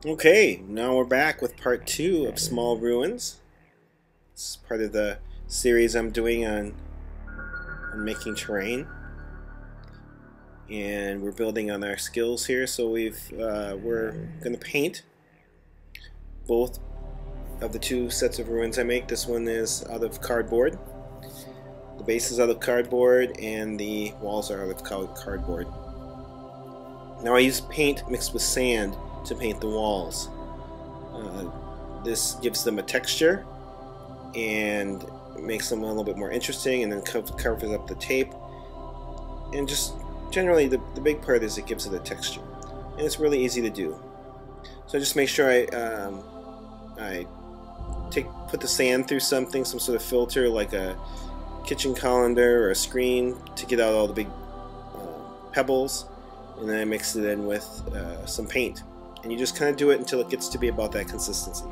Okay, now we're back with part 2 of Small Ruins. This is part of the series I'm doing on making terrain. And we're building on our skills here, so we're going to paint both of the two sets of ruins I make. This one is out of cardboard. The base is out of cardboard and the walls are out of cardboard. Now I use paint mixed with sand to paint the walls. This gives them a texture and makes them a little bit more interesting, and then covers up the tape. And just generally the big part is it gives it a texture, and it's really easy to do. So I just make sure I put the sand through some sort of filter, like a kitchen colander or a screen, to get out all the big pebbles, and then I mix it in with some paint. And you just kind of do it until it gets to be about that consistency.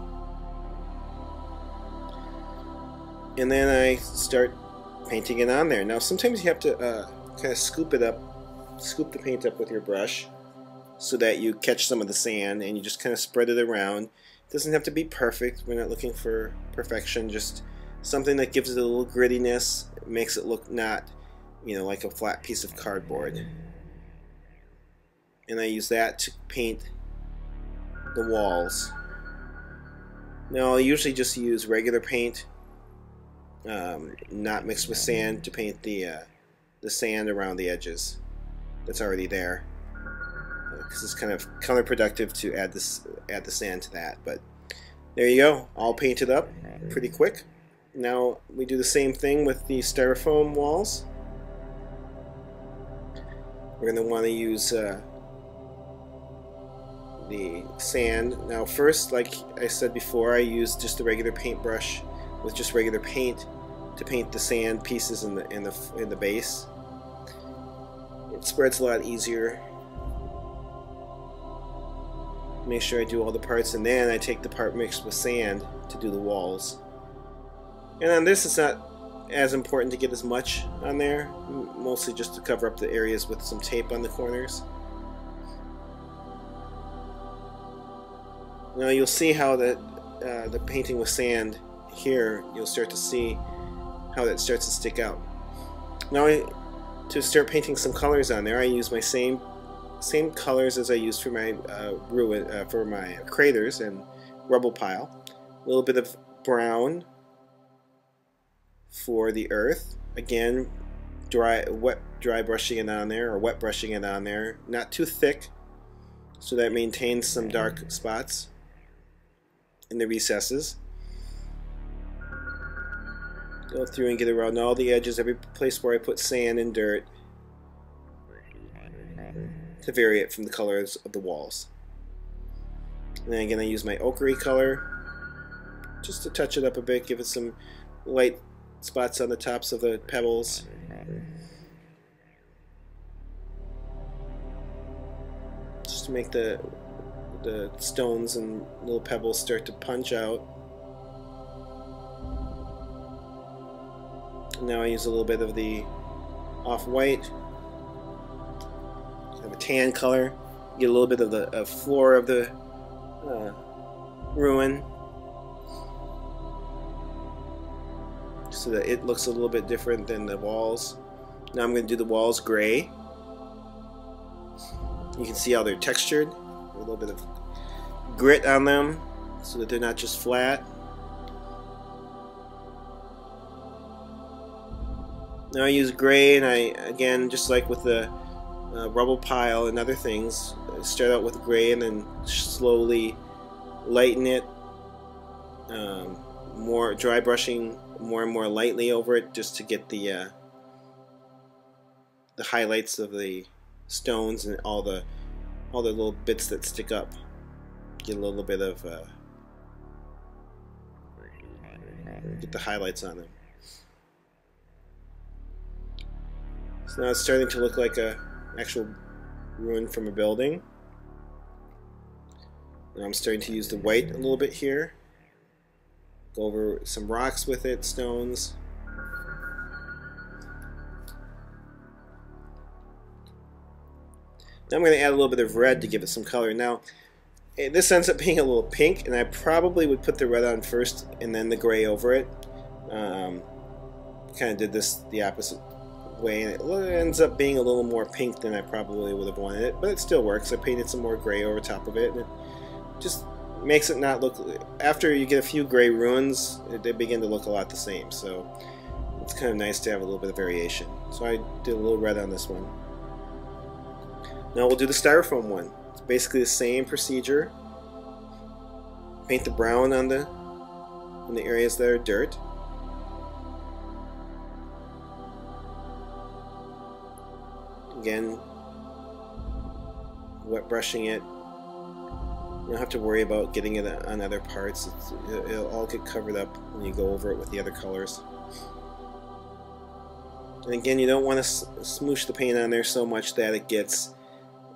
And then I start painting it on there. Now sometimes you have to kind of scoop the paint up with your brush so that you catch some of the sand, and you just kind of spread it around. It doesn't have to be perfect. We're not looking for perfection, just something that gives it a little grittiness. It makes it look not, like a flat piece of cardboard. And I use that to paint the walls. Now I usually just use regular paint, not mixed with sand, to paint the sand around the edges that's already there, because it's kind of counterproductive to add the sand to that. But there you go, all painted up pretty quick. Now we do the same thing with the styrofoam walls. We're going to want to use the sand. Now first, like I said before, I use just a regular paintbrush with just regular paint to paint the sand pieces in the base. It spreads a lot easier. Make sure I do all the parts, and then I take the part mixed with sand to do the walls. And on this, it's not as important to get as much on there, mostly just to cover up the areas with some tape on the corners. Now you'll see how the painting with sand here, you'll start to see how that starts to stick out. Now to start painting some colors on there, I use my same colors as I used for my for my craters and rubble pile. A little bit of brown for the earth. Again, wet brushing it on there, or wet brushing it on there. Not too thick, so that maintains some dark spots in the recesses. Go through and get around all the edges, every place where I put sand and dirt, to vary it from the colors of the walls. And then again, I use my ochre color just to touch it up a bit, give it some light spots on the tops of the pebbles. Just to make the stones and little pebbles start to punch out. Now I use a little bit of the off-white, kind of a tan color. Get a little bit of the floor of the ruin, so that it looks a little bit different than the walls. Now I'm going to do the walls gray. You can see how they're textured, a little bit of grit on them, so that they're not just flat. Now I use gray, and again, just like with the rubble pile and other things, I start out with gray and then slowly lighten it, more dry brushing more and more lightly over it, just to get the highlights of the stones and all the little bits that stick up. Get a little bit of get the highlights on them. So now it's starting to look like a actual ruin from a building. And I'm starting to use the white a little bit here. Go over some rocks with it, stones. Now I'm going to add a little bit of red to give it some color. Now, this ends up being a little pink, and I probably would put the red on first and then the gray over it. Kind of did this the opposite way, and it ends up being a little more pink than I probably would have wanted it, but it still works. I painted some more gray over top of it, and it just makes it not look, after you get a few gray ruins, they begin to look a lot the same, so it's kind of nice to have a little bit of variation. So I did a little red on this one. Now we'll do the styrofoam one. It's basically the same procedure. Paint the brown on the areas that are dirt. Again, wet brushing it. You don't have to worry about getting it on other parts. It'll all get covered up when you go over it with the other colors. And again, you don't want to smoosh the paint on there so much that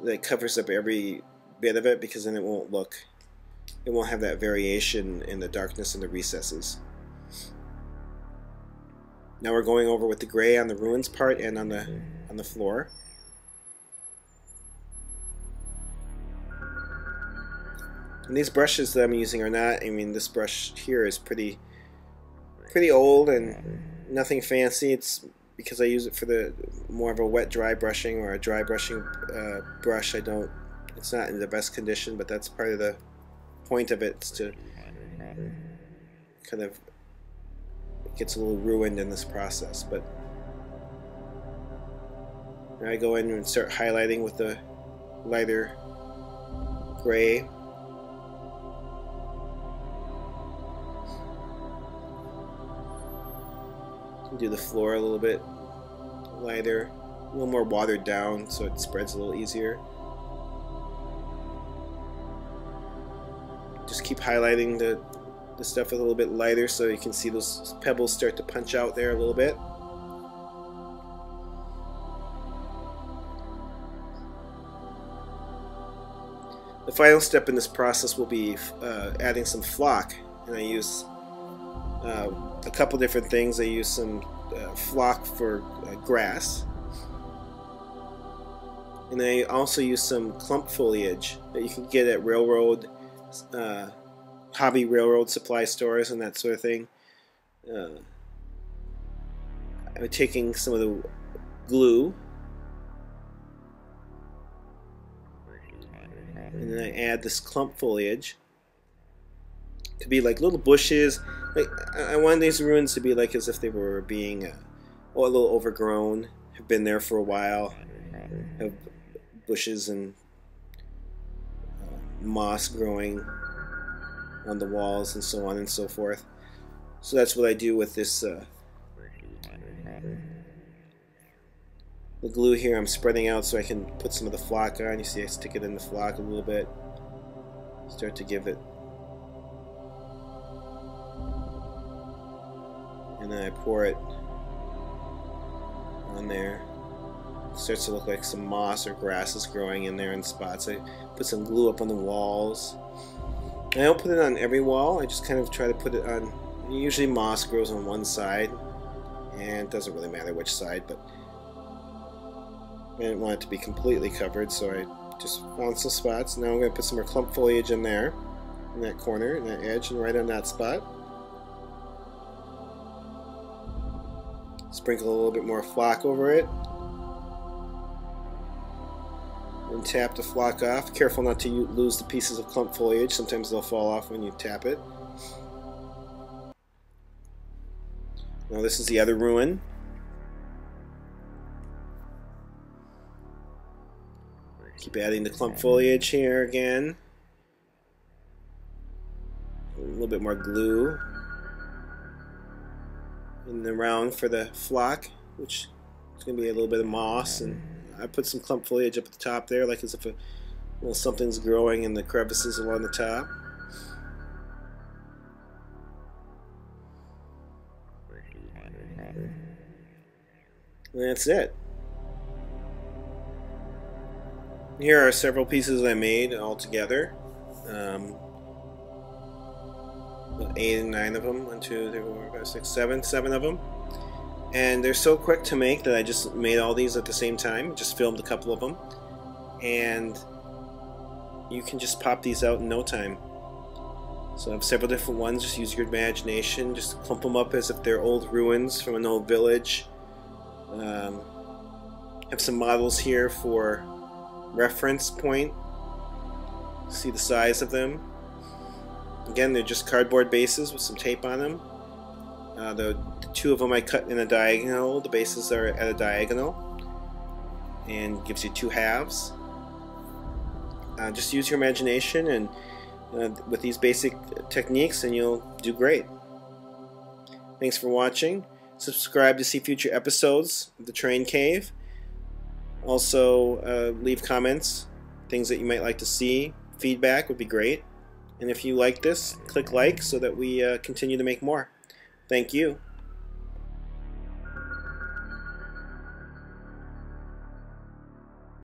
that covers up every bit of it, because then it won't have that variation in the darkness and the recesses. Now we're going over with the gray on the ruins part and on the floor. And these brushes that I'm using are not, I mean, this brush here is pretty old and nothing fancy. It's because I use it for the more of a wet dry brushing or a dry brushing brush. It's not in the best condition, but that's part of the point of it, is to kind of, it gets a little ruined in this process. But now I go in and start highlighting with the lighter gray. Do the floor a little bit lighter, a little more watered down so it spreads a little easier. Just keep highlighting the stuff a little bit lighter so you can see those pebbles start to punch out there a little bit. The final step in this process will be adding some flock, and I use a couple different things. I use some flock for grass, and I also use some clump foliage that you can get at hobby railroad supply stores and that sort of thing. I'm taking some of the glue, and then I add this clump foliage. It could be like little bushes. Like, I wanted these ruins to be like as if they were being a little overgrown, have been there for a while, have bushes and moss growing on the walls and so on and so forth. So that's what I do with this the glue here. I'm spreading out so I can put some of the flock on. You see I stick it in the flock a little bit, start to give it, and then I pour it on there. It starts to look like some moss or grass is growing in there in spots. I put some glue up on the walls. And I don't put it on every wall. I just kind of try to put it on. Usually moss grows on one side, and it doesn't really matter which side, but I didn't want it to be completely covered, so I just found some spots. Now I'm going to put some more clump foliage in there, in that corner, in that edge, and right on that spot. Sprinkle a little bit more flock over it, and tap the flock off. Careful not to lose the pieces of clump foliage. Sometimes they'll fall off when you tap it. Now this is the other ruin. Keep adding the clump foliage here again. A little bit more glue in the round for the flock, which is going to be a little bit of moss, and I put some clump foliage up at the top there, like as if a little something's growing in the crevices along the top. And that's it. Here are several pieces I made all together. 8 and 9 of them. 1, 2, 3, 4, 5, 6, 7. 7 of them. And they're so quick to make that I just made all these at the same time. Just filmed a couple of them. And you can just pop these out in no time. So I have several different ones. Just use your imagination. Just clump them up as if they're old ruins from an old village. Have some models here for reference point. See the size of them. Again, they're just cardboard bases with some tape on them. The two of them I cut in a diagonal. The bases are at a diagonal, and gives you two halves. Just use your imagination and with these basic techniques, and you'll do great. Thanks for watching. Subscribe to see future episodes of the Terrain Cave. Also, leave comments, things that you might like to see. Feedback would be great. And if you like this, click like so that we continue to make more. Thank you.